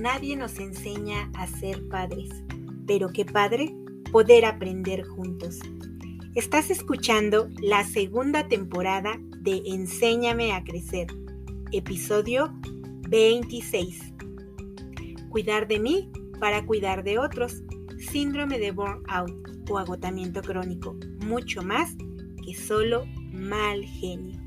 nadie nos enseña a ser padres, pero qué padre poder aprender juntos. Estás escuchando la segunda temporada de Enséñame a Crecer, episodio 26. Cuidar de mí para cuidar de otros, síndrome de burnout o agotamiento crónico, mucho más que solo mal genio.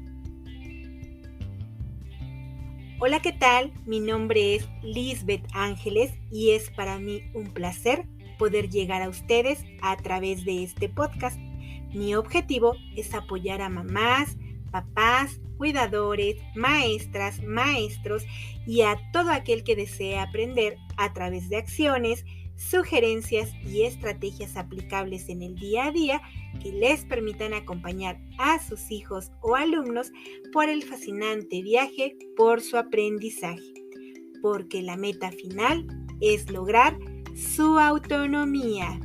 Hola, ¿qué tal? Mi nombre es Lisbeth Ángeles y es para mí un placer poder llegar a ustedes a través de este podcast. Mi objetivo es apoyar a mamás, papás, cuidadores, maestras, maestros y a todo aquel que desee aprender a través de acciones, sugerencias y estrategias aplicables en el día a día que les permitan acompañar a sus hijos o alumnos por el fascinante viaje por su aprendizaje, porque la meta final es lograr su autonomía.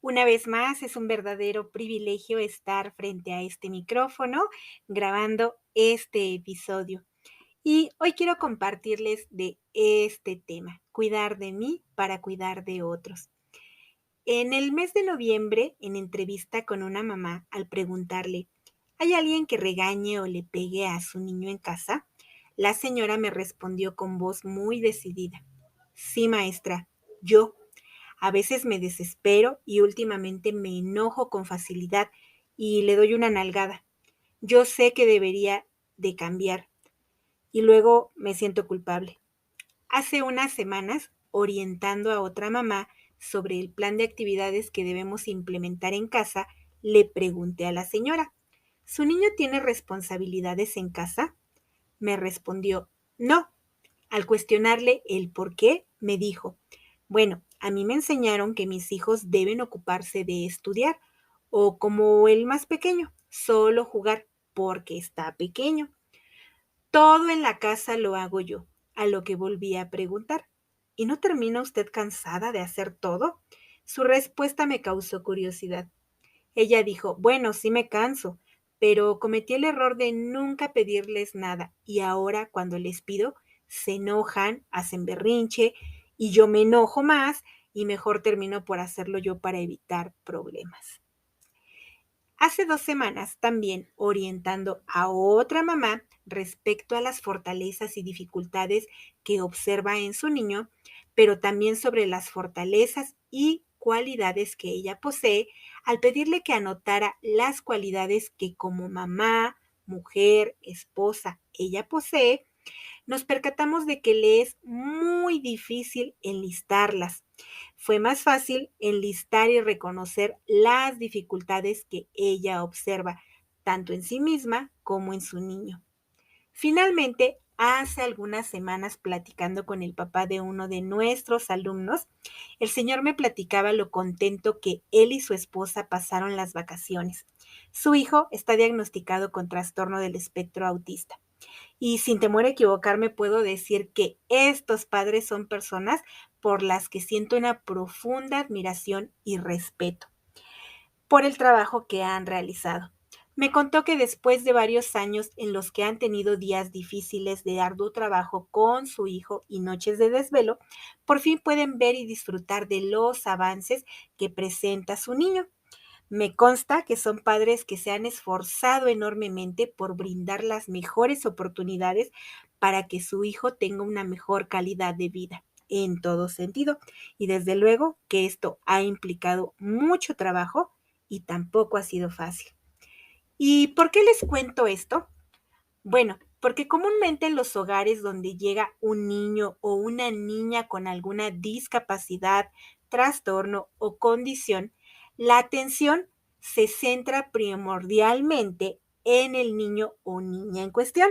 Una vez más, es un verdadero privilegio estar frente a este micrófono grabando este episodio. Y hoy quiero compartirles de este tema, cuidar de mí para cuidar de otros. En el mes de noviembre, en entrevista con una mamá, al preguntarle, ¿hay alguien que regañe o le pegue a su niño en casa? La señora me respondió con voz muy decidida. Sí, maestra, yo. A veces me desespero y últimamente me enojo con facilidad y le doy una nalgada. Yo sé que debería de cambiar y luego me siento culpable. Hace unas semanas, orientando a otra mamá sobre el plan de actividades que debemos implementar en casa, le pregunté a la señora, ¿su niño tiene responsabilidades en casa? Me respondió, no. Al cuestionarle el por qué, me dijo, bueno, a mí me enseñaron que mis hijos deben ocuparse de estudiar, o como el más pequeño, solo jugar porque está pequeño. Todo en la casa lo hago yo, a lo que volví a preguntar. ¿Y no termina usted cansada de hacer todo? Su respuesta me causó curiosidad. Ella dijo, bueno, sí me canso, pero cometí el error de nunca pedirles nada y ahora cuando les pido, se enojan, hacen berrinche y yo me enojo más y mejor termino por hacerlo yo para evitar problemas. Hace 2 semanas también orientando a otra mamá respecto a las fortalezas y dificultades que observa en su niño, pero también sobre las fortalezas y cualidades que ella posee, al pedirle que anotara las cualidades que como mamá, mujer, esposa, ella posee, nos percatamos de que le es muy difícil enlistarlas. Fue más fácil enlistar y reconocer las dificultades que ella observa, tanto en sí misma como en su niño. Finalmente, hace algunas semanas platicando con el papá de uno de nuestros alumnos, el señor me platicaba lo contento que él y su esposa pasaron las vacaciones. Su hijo está diagnosticado con trastorno del espectro autista. Y sin temor a equivocarme, puedo decir que estos padres son personas por las que siento una profunda admiración y respeto por el trabajo que han realizado. Me contó que después de varios años en los que han tenido días difíciles de arduo trabajo con su hijo y noches de desvelo, por fin pueden ver y disfrutar de los avances que presenta su niño. Me consta que son padres que se han esforzado enormemente por brindar las mejores oportunidades para que su hijo tenga una mejor calidad de vida en todo sentido. Y desde luego que esto ha implicado mucho trabajo y tampoco ha sido fácil. ¿Y por qué les cuento esto? Bueno, porque comúnmente en los hogares donde llega un niño o una niña con alguna discapacidad, trastorno o condición, la atención se centra primordialmente en el niño o niña en cuestión.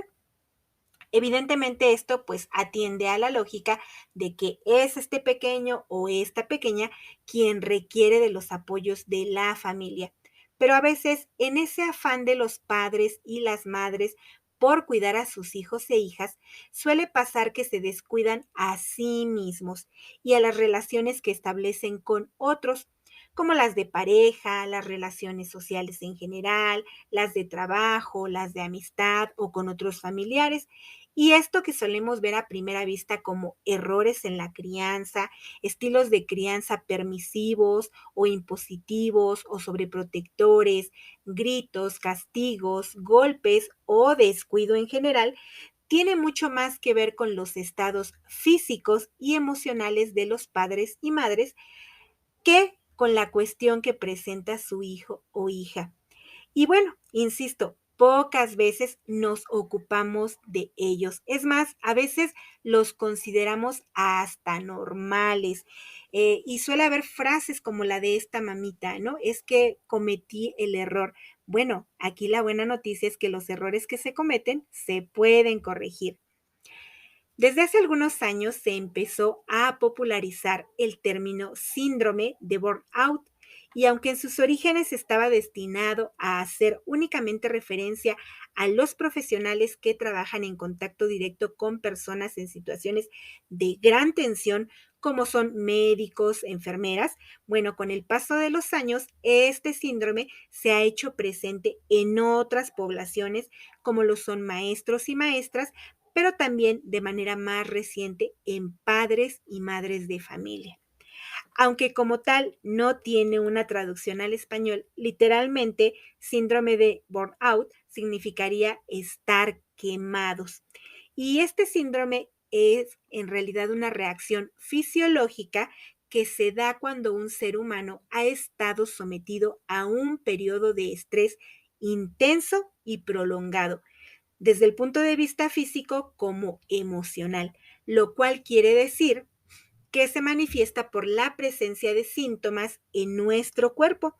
Evidentemente esto pues atiende a la lógica de que es este pequeño o esta pequeña quien requiere de los apoyos de la familia. Pero a veces en ese afán de los padres y las madres por cuidar a sus hijos e hijas, suele pasar que se descuidan a sí mismos y a las relaciones que establecen con otros, como las de pareja, las relaciones sociales en general, las de trabajo, las de amistad o con otros familiares. Y esto que solemos ver a primera vista como errores en la crianza, estilos de crianza permisivos o impositivos o sobreprotectores, gritos, castigos, golpes o descuido en general, tiene mucho más que ver con los estados físicos y emocionales de los padres y madres que con la cuestión que presenta su hijo o hija. Y bueno, insisto, pocas veces nos ocupamos de ellos. Es más, a veces los consideramos hasta normales. Y suele haber frases como la de esta mamita, ¿no? Es que cometí el error. Bueno, aquí la buena noticia es que los errores que se cometen se pueden corregir. Desde hace algunos años se empezó a popularizar el término síndrome de burnout y aunque en sus orígenes estaba destinado a hacer únicamente referencia a los profesionales que trabajan en contacto directo con personas en situaciones de gran tensión, como son médicos, enfermeras, bueno, con el paso de los años, este síndrome se ha hecho presente en otras poblaciones, como lo son maestros y maestras, pero también de manera más reciente en padres y madres de familia. Aunque como tal no tiene una traducción al español, literalmente síndrome de burnout significaría estar quemados. Y este síndrome es en realidad una reacción fisiológica que se da cuando un ser humano ha estado sometido a un periodo de estrés intenso y prolongado desde el punto de vista físico como emocional, lo cual quiere decir que se manifiesta por la presencia de síntomas en nuestro cuerpo,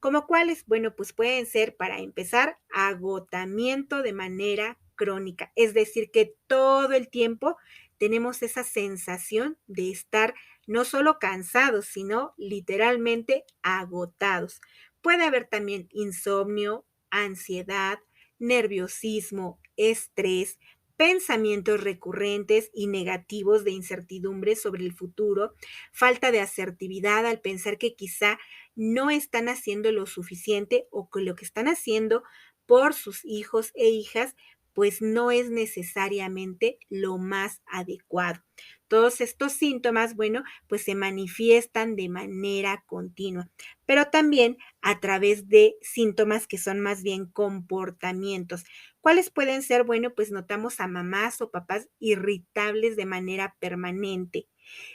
como cuáles, bueno, pues pueden ser, para empezar, agotamiento de manera crónica, es decir, que todo el tiempo tenemos esa sensación de estar no solo cansados, sino literalmente agotados. Puede haber también insomnio, ansiedad, nerviosismo, estrés, pensamientos recurrentes y negativos de incertidumbre sobre el futuro, falta de asertividad al pensar que quizá no están haciendo lo suficiente o que lo que están haciendo por sus hijos e hijas pues no es necesariamente lo más adecuado. Todos estos síntomas, bueno, pues se manifiestan de manera continua, pero también a través de síntomas que son más bien comportamientos. ¿Cuáles pueden ser? Bueno, pues notamos a mamás o papás irritables de manera permanente,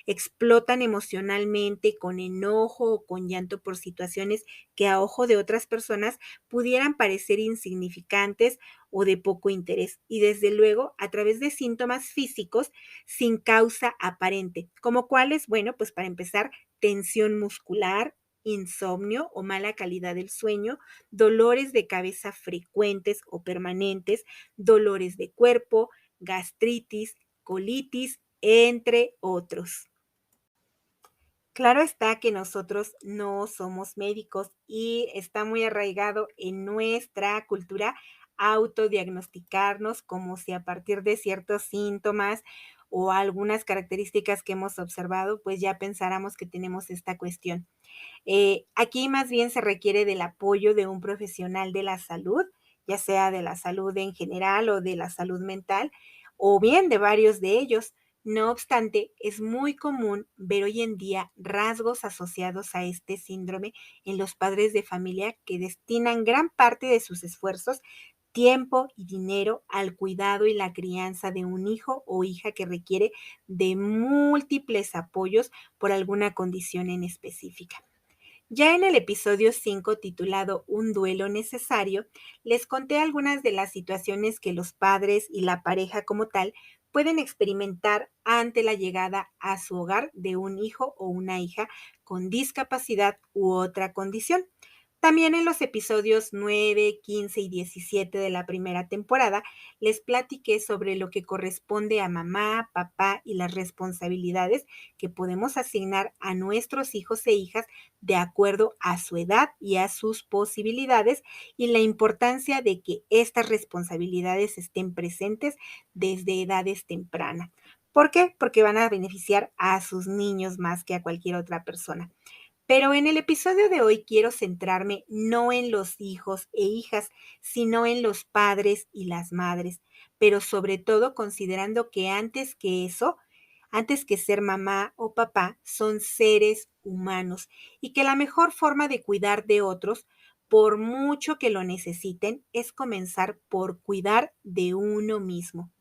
explotan emocionalmente con enojo o con llanto por situaciones que a ojo de otras personas pudieran parecer insignificantes o de poco interés. Y desde luego a través de síntomas físicos sin causa aparente, como cuáles, bueno, pues para empezar, tensión muscular, insomnio o mala calidad del sueño, dolores de cabeza frecuentes o permanentes, dolores de cuerpo, gastritis, colitis, entre otros. Claro está que nosotros no somos médicos y está muy arraigado en nuestra cultura autodiagnosticarnos como si a partir de ciertos síntomas o algunas características que hemos observado, pues ya pensáramos que tenemos esta cuestión. Aquí más bien se requiere del apoyo de un profesional de la salud, ya sea de la salud en general o de la salud mental, o bien de varios de ellos. No obstante, es muy común ver hoy en día rasgos asociados a este síndrome en los padres de familia que destinan gran parte de sus esfuerzos, tiempo y dinero al cuidado y la crianza de un hijo o hija que requiere de múltiples apoyos por alguna condición en específica. Ya en el episodio 5 titulado Un duelo necesario, les conté algunas de las situaciones que los padres y la pareja como tal pueden experimentar ante la llegada a su hogar de un hijo o una hija con discapacidad u otra condición. También en los episodios 9, 15 y 17 de la primera temporada les platiqué sobre lo que corresponde a mamá, papá y las responsabilidades que podemos asignar a nuestros hijos e hijas de acuerdo a su edad y a sus posibilidades y la importancia de que estas responsabilidades estén presentes desde edades tempranas. ¿Por qué? Porque van a beneficiar a sus niños más que a cualquier otra persona. Pero en el episodio de hoy quiero centrarme no en los hijos e hijas, sino en los padres y las madres, pero sobre todo considerando que antes que eso, antes que ser mamá o papá, son seres humanos y que la mejor forma de cuidar de otros, por mucho que lo necesiten, es comenzar por cuidar de uno mismo.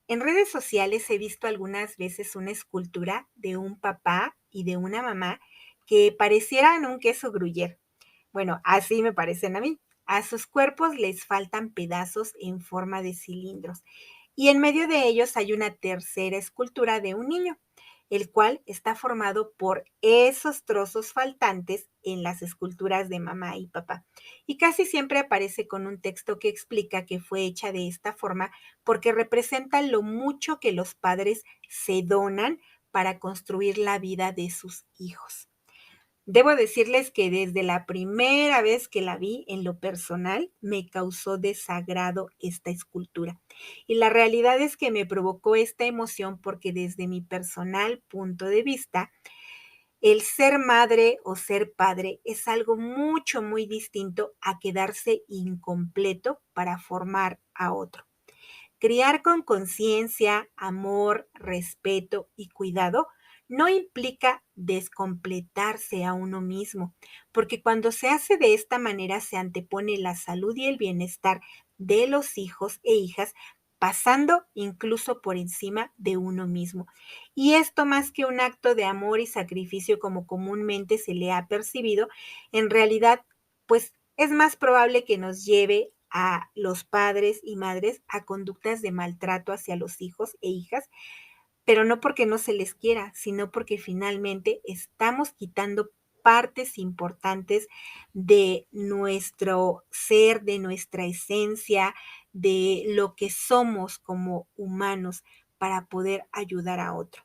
En redes sociales he visto algunas veces una escultura de un papá y de una mamá que parecieran un queso gruyere. Bueno, así me parecen a mí. A sus cuerpos les faltan pedazos en forma de cilindros y en medio de ellos hay una tercera escultura de un niño, el cual está formado por esos trozos faltantes en las esculturas de mamá y papá. Y casi siempre aparece con un texto que explica que fue hecha de esta forma porque representa lo mucho que los padres se donan para construir la vida de sus hijos. Debo decirles que desde la primera vez que la vi, en lo personal, me causó desagrado esta escultura. Y la realidad es que me provocó esta emoción porque desde mi personal punto de vista, el ser madre o ser padre es algo mucho, muy distinto a quedarse incompleto para formar a otro. Criar con conciencia, amor, respeto y cuidado no implica descompletarse a uno mismo, porque cuando se hace de esta manera se antepone la salud y el bienestar de los hijos e hijas, pasando incluso por encima de uno mismo. Y esto más que un acto de amor y sacrificio como comúnmente se le ha percibido, en realidad, pues es más probable que nos lleve a los padres y madres a conductas de maltrato hacia los hijos e hijas, pero no porque no se les quiera, sino porque finalmente estamos quitando partes importantes de nuestro ser, de nuestra esencia, de lo que somos como humanos para poder ayudar a otro.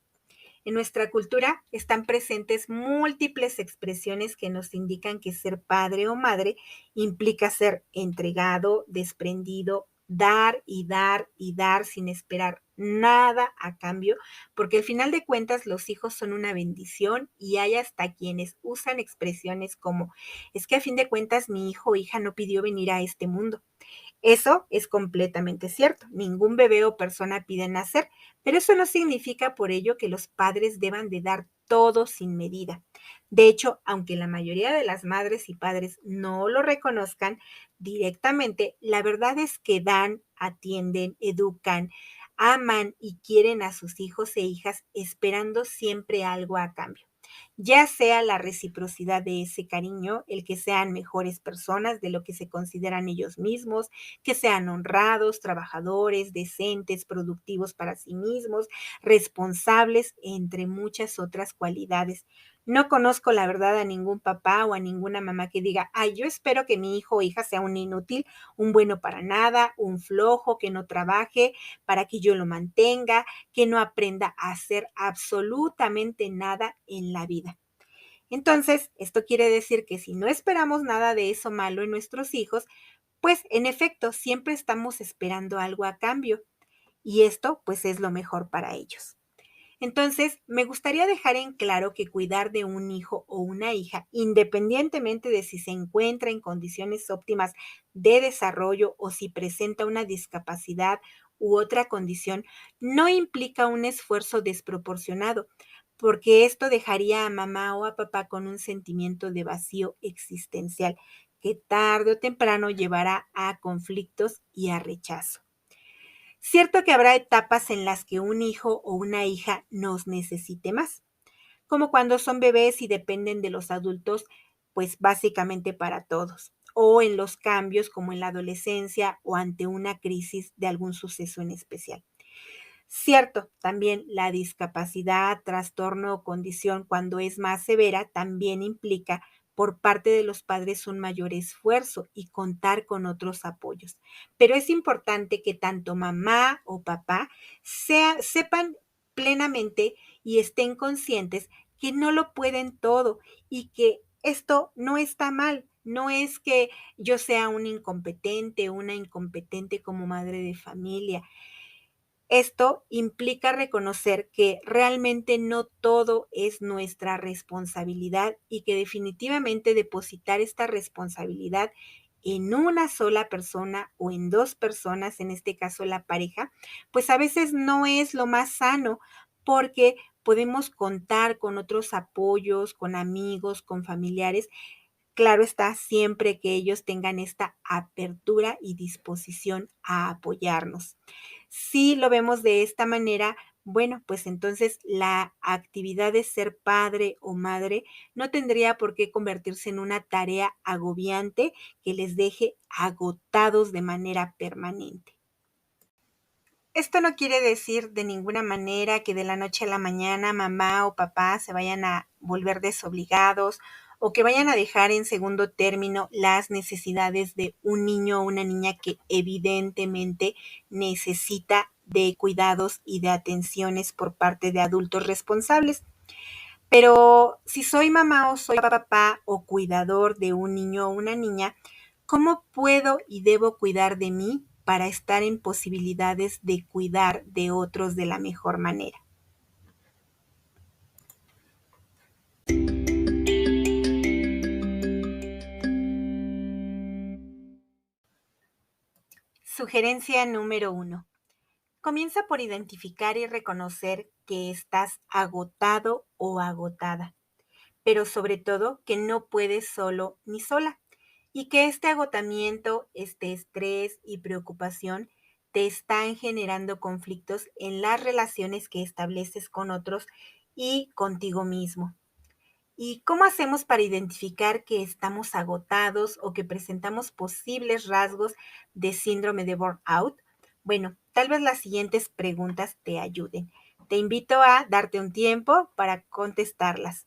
En nuestra cultura están presentes múltiples expresiones que nos indican que ser padre o madre implica ser entregado, desprendido, dar y dar y dar sin esperar nada a cambio, porque al final de cuentas los hijos son una bendición y hay hasta quienes usan expresiones como, es que a fin de cuentas mi hijo o hija no pidió venir a este mundo. Eso es completamente cierto. Ningún bebé o persona pide nacer, pero eso no significa por ello que los padres deban de dar todo sin medida. De hecho, aunque la mayoría de las madres y padres no lo reconozcan directamente, la verdad es que dan, atienden, educan, aman y quieren a sus hijos e hijas esperando siempre algo a cambio, ya sea la reciprocidad de ese cariño, el que sean mejores personas de lo que se consideran ellos mismos, que sean honrados, trabajadores, decentes, productivos para sí mismos, responsables, entre muchas otras cualidades. No conozco la verdad a ningún papá o a ninguna mamá que diga, ay, yo espero que mi hijo o hija sea un inútil, un bueno para nada, un flojo, que no trabaje para que yo lo mantenga, que no aprenda a hacer absolutamente nada en la vida. Entonces, esto quiere decir que si no esperamos nada de eso malo en nuestros hijos, pues en efecto siempre estamos esperando algo a cambio y esto pues es lo mejor para ellos. Entonces, me gustaría dejar en claro que cuidar de un hijo o una hija, independientemente de si se encuentra en condiciones óptimas de desarrollo o si presenta una discapacidad u otra condición, no implica un esfuerzo desproporcionado, porque esto dejaría a mamá o a papá con un sentimiento de vacío existencial que tarde o temprano llevará a conflictos y a rechazo. Cierto que habrá etapas en las que un hijo o una hija nos necesite más, como cuando son bebés y dependen de los adultos, pues básicamente para todos, o en los cambios como en la adolescencia o ante una crisis de algún suceso en especial. Cierto, también la discapacidad, trastorno o condición cuando es más severa también implica por parte de los padres un mayor esfuerzo y contar con otros apoyos. Pero es importante que tanto mamá o papá sepan plenamente y estén conscientes que no lo pueden todo y que esto no está mal. No es que yo sea un incompetente, una incompetente como madre de familia. Esto implica reconocer que realmente no todo es nuestra responsabilidad y que definitivamente depositar esta responsabilidad en una sola persona o en dos personas, en este caso la pareja, pues a veces no es lo más sano porque podemos contar con otros apoyos, con amigos, con familiares. Claro está, siempre que ellos tengan esta apertura y disposición a apoyarnos. Si lo vemos de esta manera, bueno, pues entonces la actividad de ser padre o madre no tendría por qué convertirse en una tarea agobiante que les deje agotados de manera permanente. Esto no quiere decir de ninguna manera que de la noche a la mañana mamá o papá se vayan a volver desobligados o que vayan a dejar en segundo término las necesidades de un niño o una niña que evidentemente necesita de cuidados y de atenciones por parte de adultos responsables. Pero si soy mamá o soy papá o cuidador de un niño o una niña, ¿cómo puedo y debo cuidar de mí para estar en posibilidades de cuidar de otros de la mejor manera? Sugerencia número uno. Comienza por identificar y reconocer que estás agotado o agotada, pero sobre todo que no puedes solo ni sola y que este agotamiento, este estrés y preocupación te están generando conflictos en las relaciones que estableces con otros y contigo mismo. ¿Y cómo hacemos para identificar que estamos agotados o que presentamos posibles rasgos de síndrome de burnout? Bueno, tal vez las siguientes preguntas te ayuden. Te invito a darte un tiempo para contestarlas.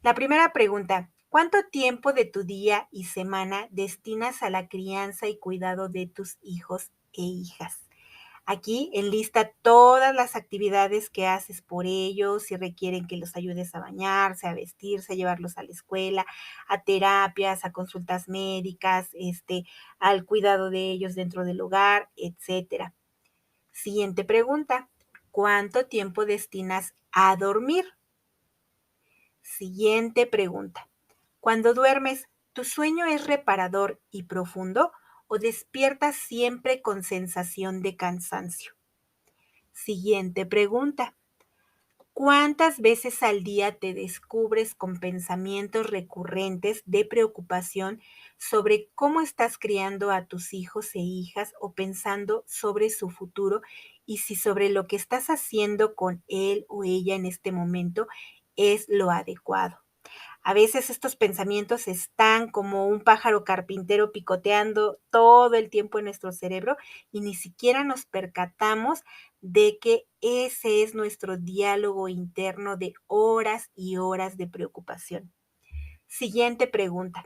La primera pregunta, ¿cuánto tiempo de tu día y semana destinas a la crianza y cuidado de tus hijos e hijas? Aquí enlista todas las actividades que haces por ellos, si requieren que los ayudes a bañarse, a vestirse, a llevarlos a la escuela, a terapias, a consultas médicas, al cuidado de ellos dentro del hogar, etcétera. Siguiente pregunta, ¿cuánto tiempo destinas a dormir? Siguiente pregunta. Cuando duermes, ¿tu sueño es reparador y profundo o despiertas siempre con sensación de cansancio? Siguiente pregunta. ¿Cuántas veces al día te descubres con pensamientos recurrentes de preocupación sobre cómo estás criando a tus hijos e hijas o pensando sobre su futuro y si sobre lo que estás haciendo con él o ella en este momento es lo adecuado? A veces estos pensamientos están como un pájaro carpintero picoteando todo el tiempo en nuestro cerebro y ni siquiera nos percatamos de que ese es nuestro diálogo interno de horas y horas de preocupación. Siguiente pregunta.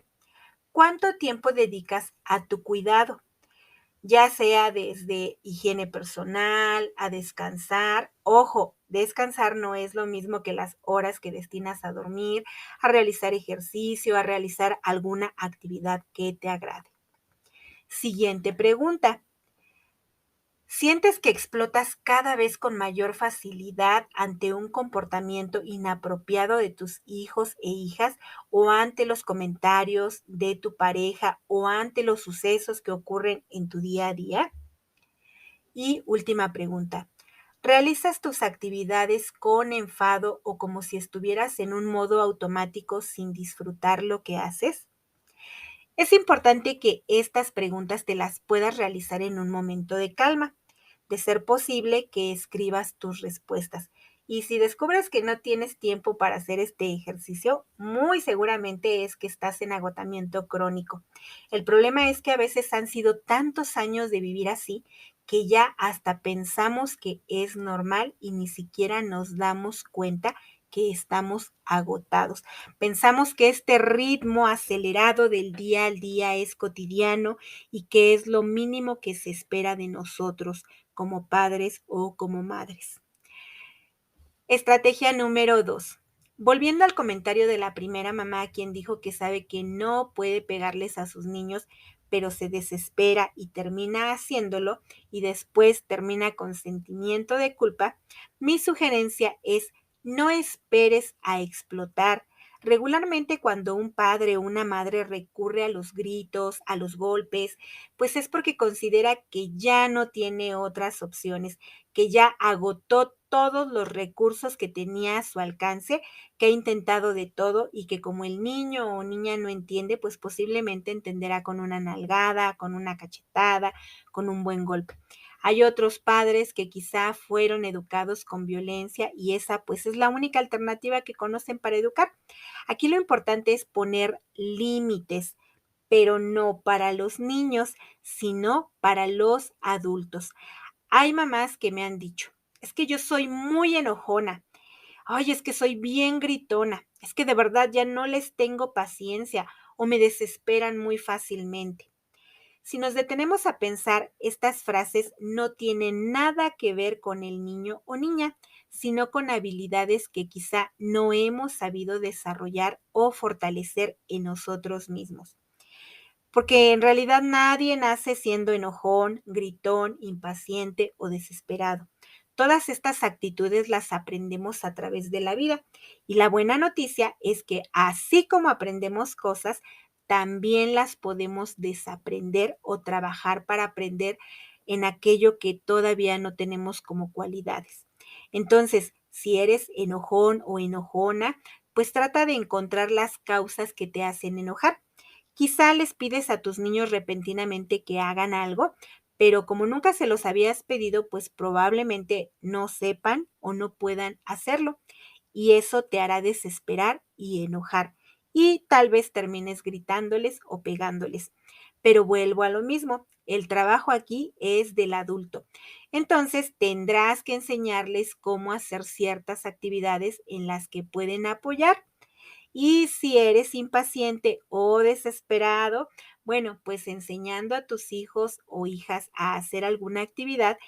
¿Cuánto tiempo dedicas a tu cuidado? Ya sea desde higiene personal, a descansar. Ojo, descansar no es lo mismo que las horas que destinas a dormir, a realizar ejercicio, a realizar alguna actividad que te agrade. Siguiente pregunta. ¿Sientes que explotas cada vez con mayor facilidad ante un comportamiento inapropiado de tus hijos e hijas o ante los comentarios de tu pareja o ante los sucesos que ocurren en tu día a día? Y última pregunta. ¿Realizas tus actividades con enfado o como si estuvieras en un modo automático sin disfrutar lo que haces? Es importante que estas preguntas te las puedas realizar en un momento de calma. De ser posible, que escribas tus respuestas. Y si descubres que no tienes tiempo para hacer este ejercicio, muy seguramente es que estás en agotamiento crónico. El problema es que a veces han sido tantos años de vivir así que ya hasta pensamos que es normal y ni siquiera nos damos cuenta que estamos agotados. Pensamos que este ritmo acelerado del día al día es cotidiano y que es lo mínimo que se espera de nosotros como padres o como madres. Estrategia número 2. Volviendo al comentario de la primera mamá, quien dijo que sabe que no puede pegarles a sus niños, pero se desespera y termina haciéndolo y después termina con sentimiento de culpa, mi sugerencia es no esperes a explotar. Regularmente cuando un padre o una madre recurre a los gritos, a los golpes, pues es porque considera que ya no tiene otras opciones, que ya agotó todos los recursos que tenía a su alcance, que ha intentado de todo y que como el niño o niña no entiende, pues posiblemente entenderá con una nalgada, con una cachetada, con un buen golpe. Hay otros padres que quizá fueron educados con violencia y esa pues es la única alternativa que conocen para educar. Aquí lo importante es poner límites, pero no para los niños, sino para los adultos. Hay mamás que me han dicho, es que yo soy muy enojona, ay, es que soy bien gritona, es que de verdad ya no les tengo paciencia o me desesperan muy fácilmente. Si nos detenemos a pensar, estas frases no tienen nada que ver con el niño o niña, sino con habilidades que quizá no hemos sabido desarrollar o fortalecer en nosotros mismos. Porque en realidad nadie nace siendo enojón, gritón, impaciente o desesperado. Todas estas actitudes las aprendemos a través de la vida. Y la buena noticia es que así como aprendemos cosas, también las podemos desaprender o trabajar para aprender en aquello que todavía no tenemos como cualidades. Entonces, si eres enojón o enojona, pues trata de encontrar las causas que te hacen enojar. Quizá les pides a tus niños repentinamente que hagan algo, pero como nunca se los habías pedido, pues probablemente no sepan o no puedan hacerlo. Y eso te hará desesperar y enojar. Y tal vez termines gritándoles o pegándoles. Pero vuelvo a lo mismo, el trabajo aquí es del adulto. Entonces tendrás que enseñarles cómo hacer ciertas actividades en las que pueden apoyar y si eres impaciente o desesperado, bueno, pues enseñando a tus hijos o hijas a hacer alguna actividad,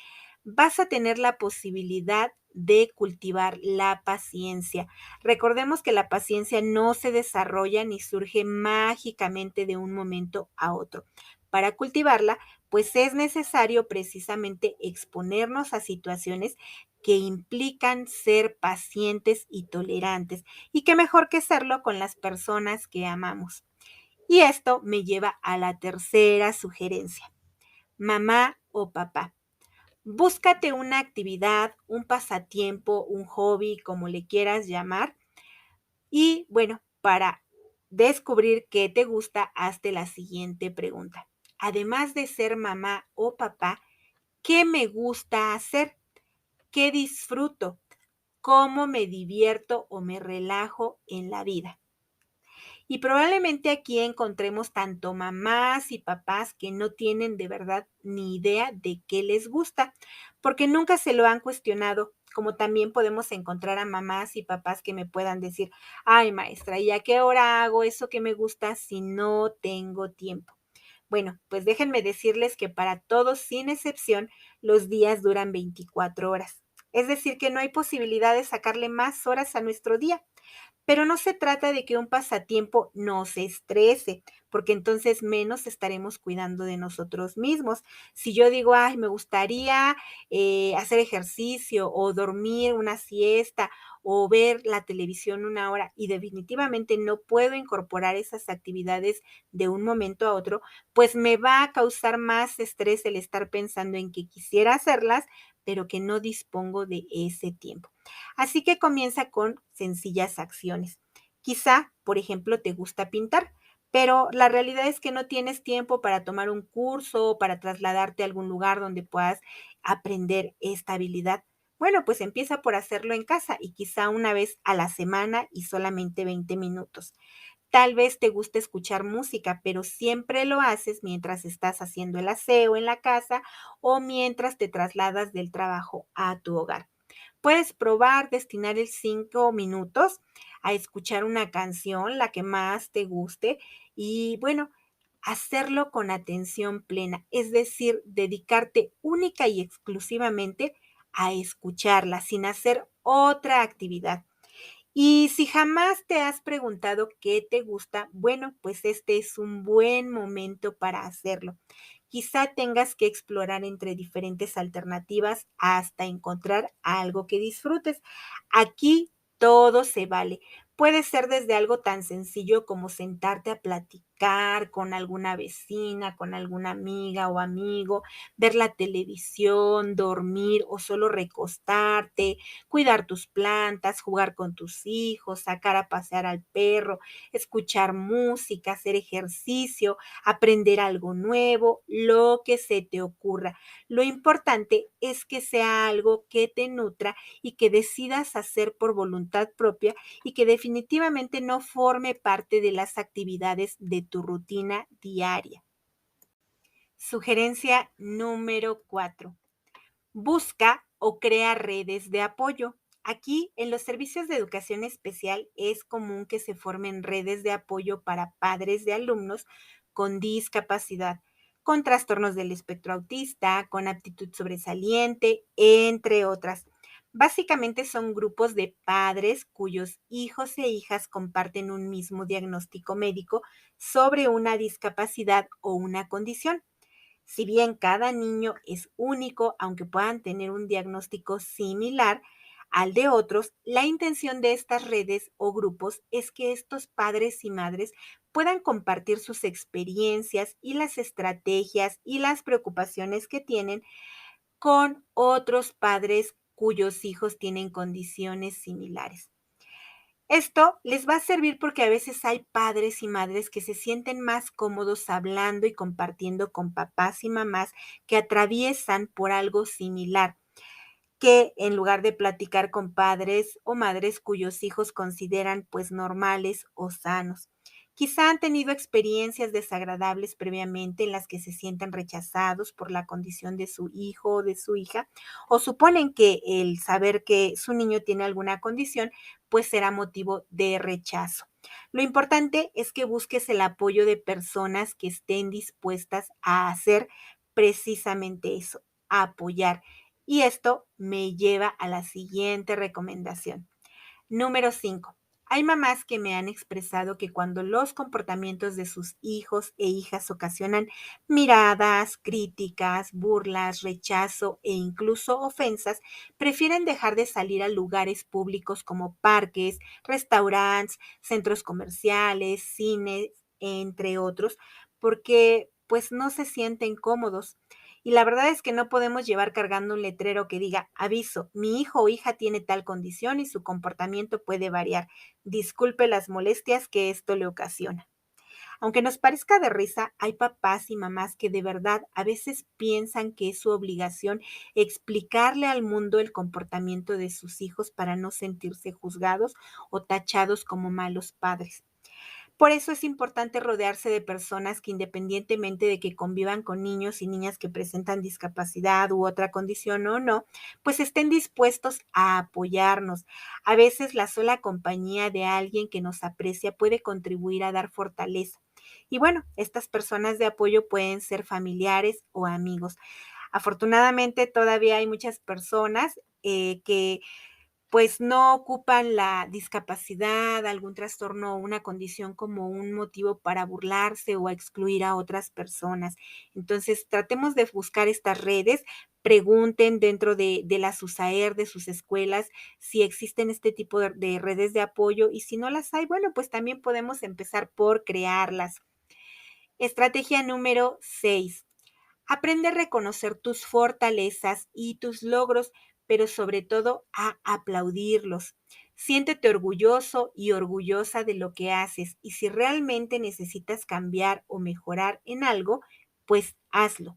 vas a tener la posibilidad de cultivar la paciencia. Recordemos que la paciencia no se desarrolla ni surge mágicamente de un momento a otro. Para cultivarla, pues es necesario precisamente exponernos a situaciones que implican ser pacientes y tolerantes. Y qué mejor que hacerlo con las personas que amamos. Y esto me lleva a la tercera sugerencia. Mamá o papá. Búscate una actividad, un pasatiempo, un hobby, como le quieras llamar. Y bueno, para descubrir qué te gusta, hazte la siguiente pregunta. Además de ser mamá o papá, ¿qué me gusta hacer? ¿Qué disfruto? ¿Cómo me divierto o me relajo en la vida? Y probablemente aquí encontremos tanto mamás y papás que no tienen de verdad ni idea de qué les gusta, porque nunca se lo han cuestionado, como también podemos encontrar a mamás y papás que me puedan decir, ay maestra, ¿y a qué hora hago eso que me gusta si no tengo tiempo? Bueno, pues déjenme decirles que para todos, sin excepción, los días duran 24 horas. Es decir, que no hay posibilidad de sacarle más horas a nuestro día. Pero no se trata de que un pasatiempo nos estrese, porque entonces menos estaremos cuidando de nosotros mismos. Si yo digo, ay, me gustaría hacer ejercicio o dormir una siesta o ver la televisión una hora y definitivamente no puedo incorporar esas actividades de un momento a otro, pues me va a causar más estrés el estar pensando en que quisiera hacerlas, pero que no dispongo de ese tiempo. Así que comienza con sencillas acciones. Quizá, por ejemplo, te gusta pintar, pero la realidad es que no tienes tiempo para tomar un curso, para trasladarte a algún lugar donde puedas aprender esta habilidad. Bueno, pues empieza por hacerlo en casa y quizá una vez a la semana y solamente 20 minutos. Tal vez te guste escuchar música, pero siempre lo haces mientras estás haciendo el aseo en la casa o mientras te trasladas del trabajo a tu hogar. Puedes probar destinar el 5 minutos a escuchar una canción, la que más te guste, y bueno, hacerlo con atención plena, es decir, dedicarte única y exclusivamente a escucharla sin hacer otra actividad. Y si jamás te has preguntado qué te gusta, bueno, pues este es un buen momento para hacerlo. Quizá tengas que explorar entre diferentes alternativas hasta encontrar algo que disfrutes. Aquí todo se vale. Puede ser desde algo tan sencillo como sentarte a platicar con alguna vecina, con alguna amiga o amigo, ver la televisión, dormir o solo recostarte, cuidar tus plantas, jugar con tus hijos, sacar a pasear al perro, escuchar música, hacer ejercicio, aprender algo nuevo, lo que se te ocurra. Lo importante es que sea algo que te nutra y que decidas hacer por voluntad propia y que definitivamente no forme parte de las actividades de tu rutina diaria. Sugerencia número 4. Busca o crea redes de apoyo. Aquí, en los servicios de educación especial, es común que se formen redes de apoyo para padres de alumnos con discapacidad, con trastornos del espectro autista, con aptitud sobresaliente, entre otras. Básicamente son grupos de padres cuyos hijos e hijas comparten un mismo diagnóstico médico sobre una discapacidad o una condición. Si bien cada niño es único, aunque puedan tener un diagnóstico similar al de otros, la intención de estas redes o grupos es que estos padres y madres puedan compartir sus experiencias y las estrategias y las preocupaciones que tienen con otros padres cuyos hijos tienen condiciones similares. Esto les va a servir porque a veces hay padres y madres que se sienten más cómodos hablando y compartiendo con papás y mamás que atraviesan por algo similar, que en lugar de platicar con padres o madres cuyos hijos consideran pues normales o sanos. Quizá han tenido experiencias desagradables previamente en las que se sienten rechazados por la condición de su hijo o de su hija, o suponen que el saber que su niño tiene alguna condición pues será motivo de rechazo. Lo importante es que busques el apoyo de personas que estén dispuestas a hacer precisamente eso, a apoyar. Y esto me lleva a la siguiente recomendación. Número 5. Hay mamás que me han expresado que cuando los comportamientos de sus hijos e hijas ocasionan miradas, críticas, burlas, rechazo e incluso ofensas, prefieren dejar de salir a lugares públicos como parques, restaurantes, centros comerciales, cines, entre otros, porque pues no se sienten cómodos. Y la verdad es que no podemos llevar cargando un letrero que diga, aviso, mi hijo o hija tiene tal condición y su comportamiento puede variar. Disculpe las molestias que esto le ocasiona. Aunque nos parezca de risa, hay papás y mamás que de verdad a veces piensan que es su obligación explicarle al mundo el comportamiento de sus hijos para no sentirse juzgados o tachados como malos padres. Por eso es importante rodearse de personas que independientemente de que convivan con niños y niñas que presentan discapacidad u otra condición o no, pues estén dispuestos a apoyarnos. A veces la sola compañía de alguien que nos aprecia puede contribuir a dar fortaleza. Y bueno, estas personas de apoyo pueden ser familiares o amigos. Afortunadamente todavía hay muchas personas que pues no ocupan la discapacidad, algún trastorno o una condición como un motivo para burlarse o a excluir a otras personas. Entonces, tratemos de buscar estas redes, pregunten dentro de la SUSAER, de sus escuelas, si existen este tipo de redes de apoyo y si no las hay, bueno, pues también podemos empezar por crearlas. Estrategia número 6. Aprende a reconocer tus fortalezas y tus logros, pero sobre todo a aplaudirlos. Siéntete orgulloso y orgullosa de lo que haces y si realmente necesitas cambiar o mejorar en algo, pues hazlo.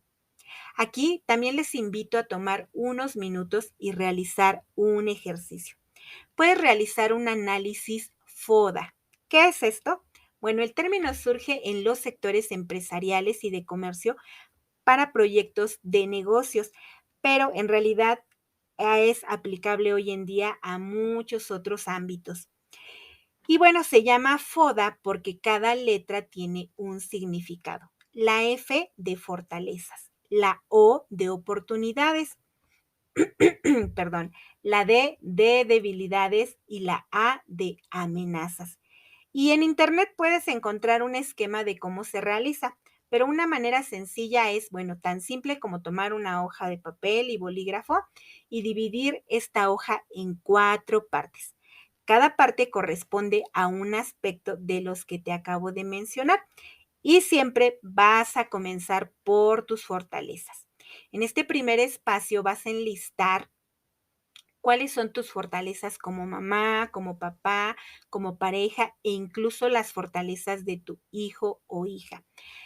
Aquí también les invito a tomar unos minutos y realizar un ejercicio. Puedes realizar un análisis FODA. ¿Qué es esto? Bueno, el término surge en los sectores empresariales y de comercio para proyectos de negocios, pero en realidad es aplicable hoy en día a muchos otros ámbitos. Y bueno, se llama FODA porque cada letra tiene un significado. La F de fortalezas, la O de oportunidades, perdón, la D de debilidades y la A de amenazas. Y en Internet puedes encontrar un esquema de cómo se realiza, pero una manera sencilla es, bueno, tan simple como tomar una hoja de papel y bolígrafo y dividir esta hoja en 4 partes. Cada parte corresponde a un aspecto de los que te acabo de mencionar y siempre vas a comenzar por tus fortalezas. En este primer espacio vas a enlistar cuáles son tus fortalezas como mamá, como papá, como pareja e incluso las fortalezas de tu hijo o hija.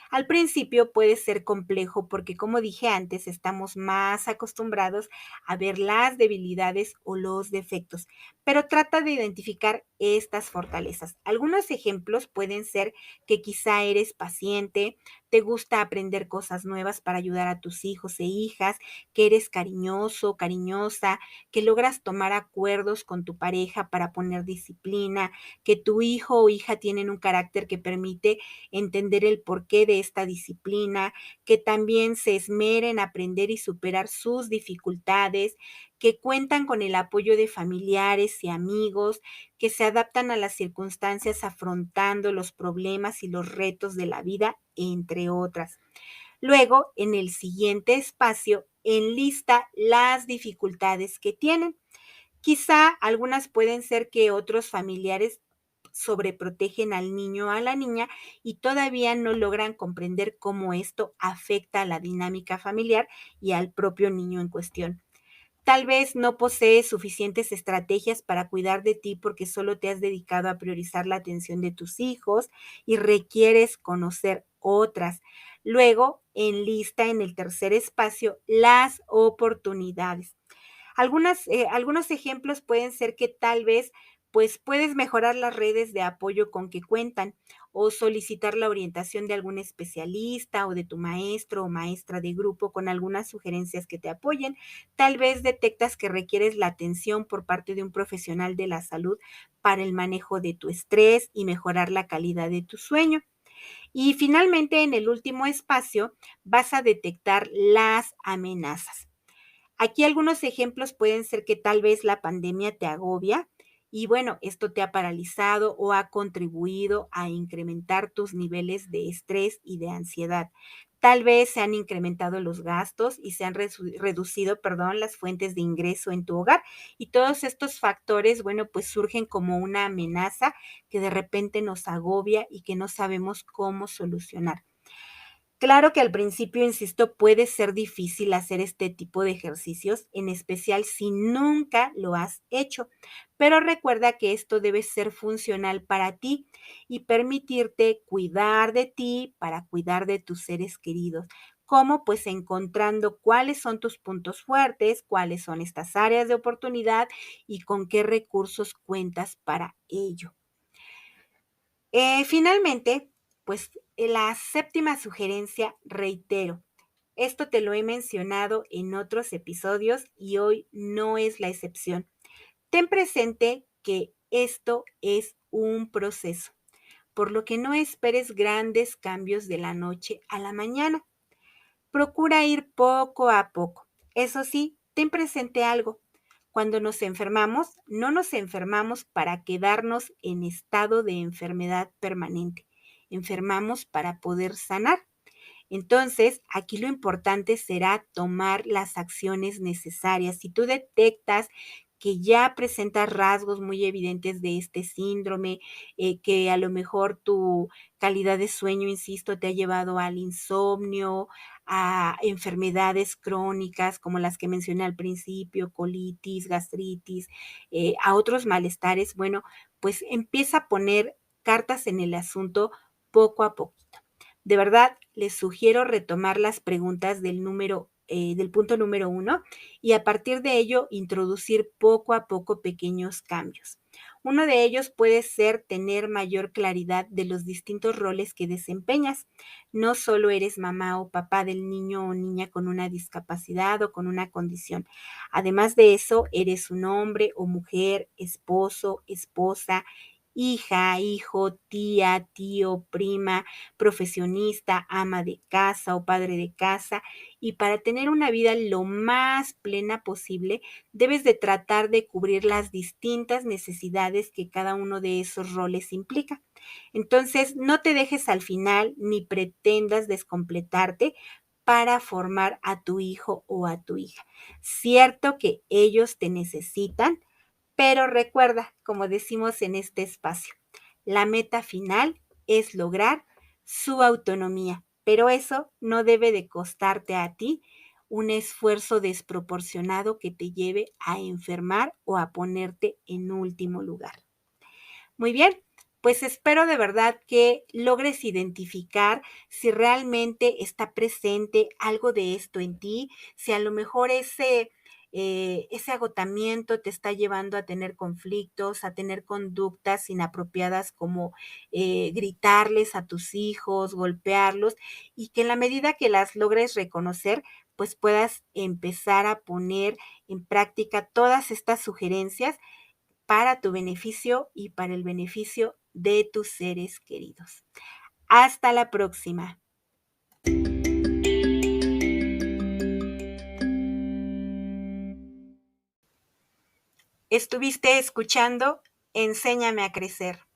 Al principio puede ser complejo porque, como dije antes, estamos más acostumbrados a ver las debilidades o los defectos, pero trata de identificar estas fortalezas. Algunos ejemplos pueden ser que quizá eres paciente, te gusta aprender cosas nuevas para ayudar a tus hijos e hijas, que eres cariñoso, cariñosa, que logras tomar acuerdos con tu pareja para poner disciplina, que tu hijo o hija tienen un carácter que permite entender el porqué de esta disciplina, que también se esmeren en aprender y superar sus dificultades, que cuentan con el apoyo de familiares y amigos, que se adaptan a las circunstancias afrontando los problemas y los retos de la vida, entre otras. Luego, en el siguiente espacio, enlista las dificultades que tienen. Quizá algunas pueden ser que otros familiares sobreprotegen al niño o a la niña y todavía no logran comprender cómo esto afecta a la dinámica familiar y al propio niño en cuestión. Tal vez no posees suficientes estrategias para cuidar de ti porque solo te has dedicado a priorizar la atención de tus hijos y requieres conocer otras. Luego, enlista en el tercer espacio las oportunidades. Algunos ejemplos pueden ser que tal vez pues puedes mejorar las redes de apoyo con que cuentan o solicitar la orientación de algún especialista o de tu maestro o maestra de grupo con algunas sugerencias que te apoyen. Tal vez detectas que requieres la atención por parte de un profesional de la salud para el manejo de tu estrés y mejorar la calidad de tu sueño. Y finalmente, en el último espacio, vas a detectar las amenazas. Aquí algunos ejemplos pueden ser que tal vez la pandemia te agobia y bueno, esto te ha paralizado o ha contribuido a incrementar tus niveles de estrés y de ansiedad. Tal vez se han incrementado los gastos y se han reducido, perdón, las fuentes de ingreso en tu hogar. Y todos estos factores, bueno, pues surgen como una amenaza que de repente nos agobia y que no sabemos cómo solucionar. Claro que al principio, insisto, puede ser difícil hacer este tipo de ejercicios, en especial si nunca lo has hecho, pero recuerda que esto debe ser funcional para ti y permitirte cuidar de ti para cuidar de tus seres queridos. ¿Cómo? Pues encontrando cuáles son tus puntos fuertes, cuáles son estas áreas de oportunidad y con qué recursos cuentas para ello. Finalmente, pues la séptima sugerencia, reitero, esto te lo he mencionado en otros episodios y hoy no es la excepción. Ten presente que esto es un proceso, por lo que no esperes grandes cambios de la noche a la mañana. Procura ir poco a poco. Eso sí, ten presente algo. Cuando nos enfermamos, no nos enfermamos para quedarnos en estado de enfermedad permanente. Enfermamos para poder sanar. Entonces, aquí lo importante será tomar las acciones necesarias. Si tú detectas que ya presentas rasgos muy evidentes de este síndrome, que a lo mejor tu calidad de sueño, insisto, te ha llevado al insomnio, a enfermedades crónicas como las que mencioné al principio, colitis, gastritis, a otros malestares, bueno, pues empieza a poner cartas en el asunto poco a poco. De verdad, les sugiero retomar las preguntas del punto número 1 y a partir de ello introducir poco a poco pequeños cambios. Uno de ellos puede ser tener mayor claridad de los distintos roles que desempeñas. No solo eres mamá o papá del niño o niña con una discapacidad o con una condición. Además de eso, eres un hombre o mujer, esposo, esposa, hija, hijo, tía, tío, prima, profesionista, ama de casa o padre de casa. Y para tener una vida lo más plena posible, debes de tratar de cubrir las distintas necesidades que cada uno de esos roles implica. Entonces, no te dejes al final ni pretendas descompletarte para formar a tu hijo o a tu hija. Cierto que ellos te necesitan, pero recuerda, como decimos en este espacio, la meta final es lograr su autonomía, pero eso no debe de costarte a ti un esfuerzo desproporcionado que te lleve a enfermar o a ponerte en último lugar. Muy bien, pues espero de verdad que logres identificar si realmente está presente algo de esto en ti, si a lo mejor ese agotamiento te está llevando a tener conflictos, a tener conductas inapropiadas como gritarles a tus hijos, golpearlos, y que en la medida que las logres reconocer, pues puedas empezar a poner en práctica todas estas sugerencias para tu beneficio y para el beneficio de tus seres queridos. Hasta la próxima. Estuviste escuchando Enséñame a crecer.